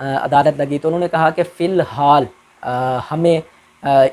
عدالت لگی تو انہوں نے کہا کہ فی الحال ہمیں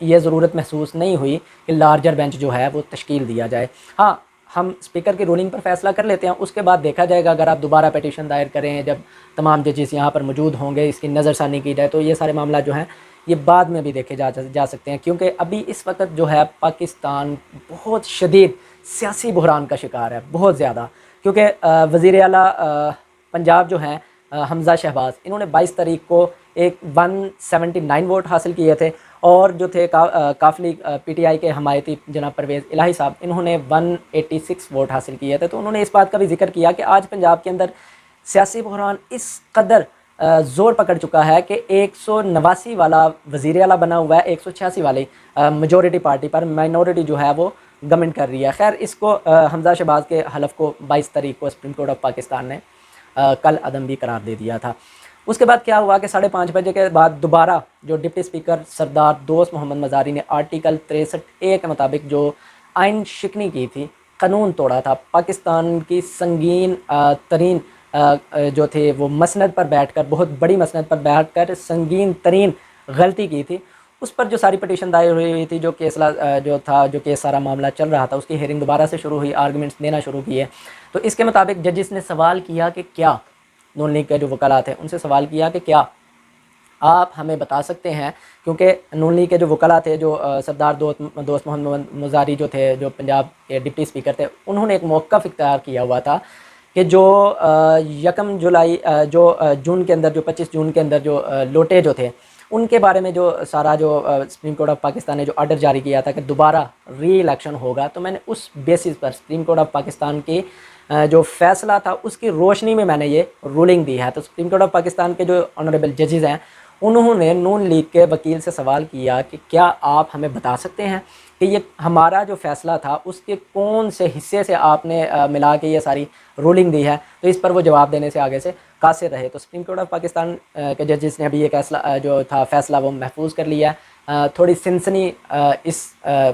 یہ ضرورت محسوس نہیں ہوئی کہ لارجر بینچ جو ہے وہ تشکیل دیا جائے. ہاں ہم اسپیکر کی رولنگ پر فیصلہ کر لیتے ہیں, اس کے بعد دیکھا جائے گا. اگر آپ دوبارہ پیٹیشن دائر کریں, جب تمام ججز یہاں پر موجود ہوں گے, اس کی نظر ثانی کی جائے, تو یہ سارے معاملات جو ہیں یہ بعد میں بھی دیکھے جا سکتے ہیں. کیونکہ ابھی اس وقت جو ہے پاکستان بہت شدید سیاسی بحران کا شکار ہے, بہت زیادہ. کیونکہ وزیر اعلیٰ پنجاب جو ہیں حمزہ شہباز, انہوں نے 22 تاریخ کو ایک 179 ووٹ حاصل کیے تھے, اور جو تھے کافلی پی ٹی آئی کے حمایتی جناب پرویز الہی صاحب, انہوں نے 186 ووٹ حاصل کیے تھے. تو انہوں نے اس بات کا بھی ذکر کیا کہ آج پنجاب کے اندر سیاسی بحران اس قدر زور پکڑ چکا ہے کہ 189 والا وزیر اعلیٰ بنا ہوا ہے, 186 والی میجورٹی پارٹی پر مائنورٹی جو ہے وہ گورنمنٹ کر رہی ہے. خیر اس کو حمزہ شہباز کے حلف کو 22 تاریخ کو سپریم کورٹ آف پاکستان نے کل عدم بھی قرار دے دیا تھا. اس کے بعد کیا ہوا کہ 5:30 بجے کے بعد دوبارہ جو ڈپٹی اسپیکر سردار دوست محمد مزاری نے آرٹیکل 63A کے مطابق جو آئین شکنی کی تھی, قانون توڑا تھا. پاکستان کی سنگین ترین جو تھے وہ مسند پر بیٹھ کر, بہت بڑی مسند پر بیٹھ کر سنگین ترین غلطی کی تھی. اس پر جو ساری پٹیشن دائر ہوئی تھی, جو کیس سارا معاملہ چل رہا تھا, اس کی ہیئرنگ دوبارہ سے شروع ہوئی, آرگومنٹس دینا شروع کیے. تو اس کے مطابق ججز نے سوال کیا کہ کیا نون لیگ کے جو وکلاء تھے ان سے سوال کیا کہ کیا آپ ہمیں بتا سکتے ہیں, کیونکہ نون لیگ کے جو وکلاء تھے, جو سردار دوست محمد مزاری جو تھے, جو پنجاب کے ڈپٹی اسپیکر تھے, انہوں نے ایک موقف اختیار کیا ہوا تھا کہ جو 1 جولائی جو جون کے اندر, جو 25 جون کے اندر جو لوٹے جو تھے, ان کے بارے میں جو سارا جو سپریم کورٹ آف پاکستان نے جو آرڈر جاری کیا تھا کہ دوبارہ ری الیکشن ہوگا, تو میں نے اس بیسس پر سپریم کورٹ آف پاکستان کی جو فیصلہ تھا اس کی روشنی میں نے یہ رولنگ دی ہے. تو سپریم کورٹ آف پاکستان کے جو آنریبل ججز ہیں, انہوں نے نون لیگ کے وکیل سے سوال کیا کہ کیا آپ ہمیں بتا سکتے ہیں کہ یہ ہمارا جو فیصلہ تھا اس کے کون سے حصے سے آپ نے ملا کے یہ ساری رولنگ دی ہے. تو اس پر وہ جواب دینے سے آگے سے قاصر رہے. تو سپریم کورٹ آف پاکستان کے ججز نے ابھی یہ جو تھا فیصلہ وہ محفوظ کر لیا ہے. تھوڑی سنسنی اس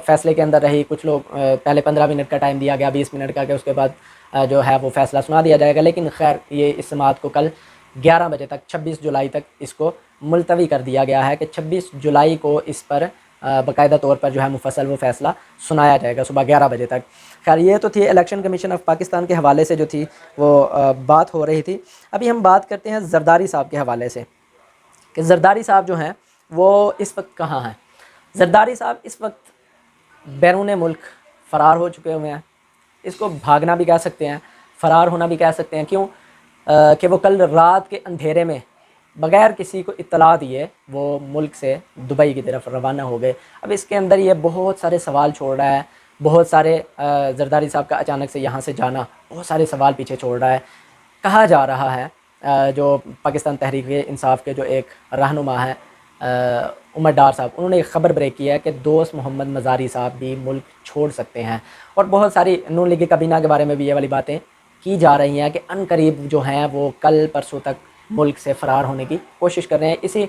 فیصلے کے اندر رہی, کچھ لوگ پہلے 15 منٹ کا ٹائم دیا گیا, 20 منٹ کا, کہ اس کے بعد جو ہے وہ فیصلہ سنا دیا جائے گا. لیکن خیر یہ اس سماعت کو کل 11 بجے تک, 26 جولائی تک اس کو ملتوی کر دیا گیا ہے کہ 26 جولائی کو اس پر باقاعدہ طور پر جو ہے مفصل وہ فیصلہ سنایا جائے گا صبح 11 بجے تک. خیر یہ تو تھی الیکشن کمیشن آف پاکستان کے حوالے سے جو تھی وہ بات ہو رہی تھی. ابھی ہم بات کرتے ہیں زرداری صاحب کے حوالے سے کہ زرداری صاحب جو ہیں وہ اس وقت کہاں ہیں. زرداری صاحب اس وقت بیرون ملک فرار ہو چکے ہوئے ہیں. اس کو بھاگنا بھی کہہ سکتے ہیں, فرار ہونا بھی کہہ سکتے ہیں. کیوں کہ وہ کل رات کے اندھیرے میں بغیر کسی کو اطلاع دیے وہ ملک سے دبئی کی طرف روانہ ہو گئے. اب اس کے اندر یہ بہت سارے سوال چھوڑ رہا ہے, بہت سارے زرداری صاحب کا اچانک سے یہاں سے جانا بہت سارے سوال پیچھے چھوڑ رہا ہے. کہا جا رہا ہے جو پاکستان تحریک انصاف کے جو ایک رہنما ہے عمر ڈار صاحب, انہوں نے ایک خبر بریک کی ہے کہ دوست محمد مزاری صاحب بھی ملک چھوڑ سکتے ہیں. اور بہت ساری نون لیگی کابینہ کے بارے میں بھی یہ والی باتیں کی جا رہی ہیں کہ ان قریب جو ہیں وہ کل پرسوں تک ملک سے فرار ہونے کی کوشش کر رہے ہیں. اسی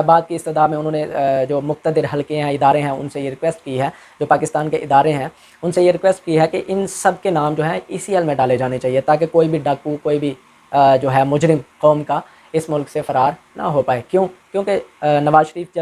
بات کی استدعا میں انہوں نے جو مقتدر حلقے ہیں, ادارے ہیں, ان سے یہ ریکویسٹ کی ہے, جو پاکستان کے ادارے ہیں ان سے یہ ریکویسٹ کی ہے کہ ان سب کے نام جو ہیں ECL میں ڈالے جانے چاہیے, تاکہ کوئی بھی ڈاکو, کوئی بھی جو ہے مجرم قوم کا اس ملک سے فرار نہ ہو پائے. کیونکہ نواز شریف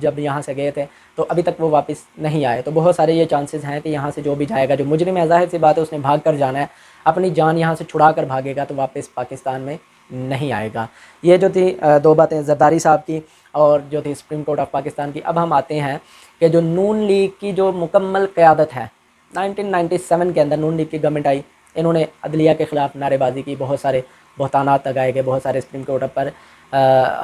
جب یہاں سے گئے تھے تو ابھی تک وہ واپس نہیں آئے. تو بہت سارے یہ چانسز ہیں کہ یہاں سے جو بھی جائے گا, جو مجرم ہے, ظاہر سی بات ہے اس نے بھاگ کر جانا ہے, اپنی جان یہاں سے چھڑا کر بھاگے گا تو واپس پاکستان میں نہیں آئے گا. یہ جو تھی دو باتیں زرداری صاحب کی اور جو تھی سپریم کورٹ آف پاکستان کی. اب ہم آتے ہیں کہ جو نون لیگ کی جو مکمل قیادت ہے, 1997 کے اندر نون لیگ کی گورنمنٹ آئی, انہوں نے عدلیہ کے خلاف نعرے بازی کی, بہت سارے بہتانات لگائے گئے, بہت سارے سپریم کورٹ پر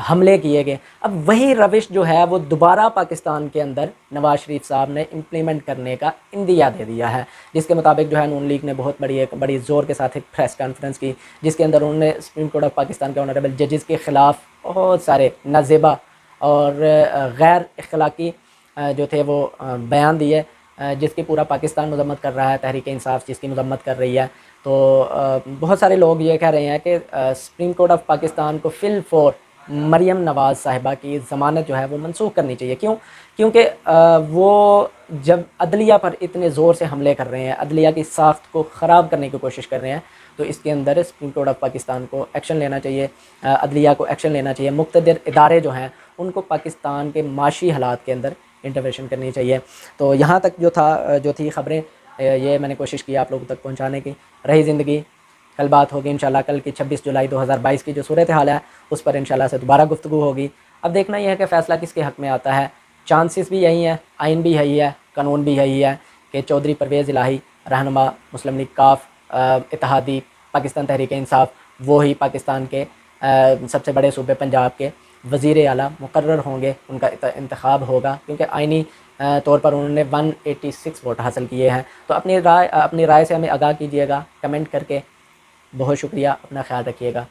حملے کیے گئے. اب وہی روش جو ہے وہ دوبارہ پاکستان کے اندر نواز شریف صاحب نے امپلیمنٹ کرنے کا عندیہ دے دیا ہے, جس کے مطابق جو ہے نون لیگ نے بہت بڑی زور کے ساتھ ایک پریس کانفرنس کی, جس کے اندر انہوں نے سپریم کورٹ آف پاکستان کے آنریبل ججز کے خلاف بہت سارے نازیبا اور غیر اخلاقی جو تھے وہ بیان دیے, جس کی پورا پاکستان مذمت کر رہا ہے, تحریک انصاف جس کی مذمت کر رہی ہے. تو بہت سارے لوگ یہ کہہ رہے ہیں کہ سپریم کورٹ آف پاکستان کو فی الفور مریم نواز صاحبہ کی ضمانت جو ہے وہ منسوخ کرنی چاہیے. کیونکہ وہ جب عدلیہ پر اتنے زور سے حملے کر رہے ہیں، عدلیہ کی ساخت کو خراب کرنے کی کوشش کر رہے ہیں، تو اس کے اندر سپریم کورٹ آف پاکستان کو ایکشن لینا چاہیے، عدلیہ کو ایکشن لینا چاہیے. مقتدر ادارے جو ہیں ان کو پاکستان کے معاشی حالات کے اندر انٹروینشن کرنی چاہیے. تو یہاں تک جو تھی خبریں، یہ میں نے کوشش کی آپ لوگوں تک پہنچانے کی. رہی زندگی، کل بات ہوگی انشاءاللہ. کل کی 26 جولائی 2022 کی جو صورتحال ہے اس پر انشاءاللہ سے دوبارہ گفتگو ہوگی. اب دیکھنا یہ ہے کہ فیصلہ کس کے حق میں آتا ہے. چانسز بھی یہی ہیں، آئین بھی یہی ہے، قانون بھی یہی ہے کہ چودھری پرویز الہی، رہنما مسلم لیگ کاف، اتحادی پاکستان تحریک انصاف، وہی پاکستان کے سب سے بڑے صوبے پنجاب کے وزیر اعلیٰ مقرر ہوں گے. ان کا انتخاب ہوگا کیونکہ آئینی طور پر انہوں نے 186 ووٹ حاصل کیے ہیں. تو اپنی رائے سے ہمیں آگاہ کیجیے گا کمنٹ کر کے. بہت شکریہ، اپنا خیال رکھیے گا.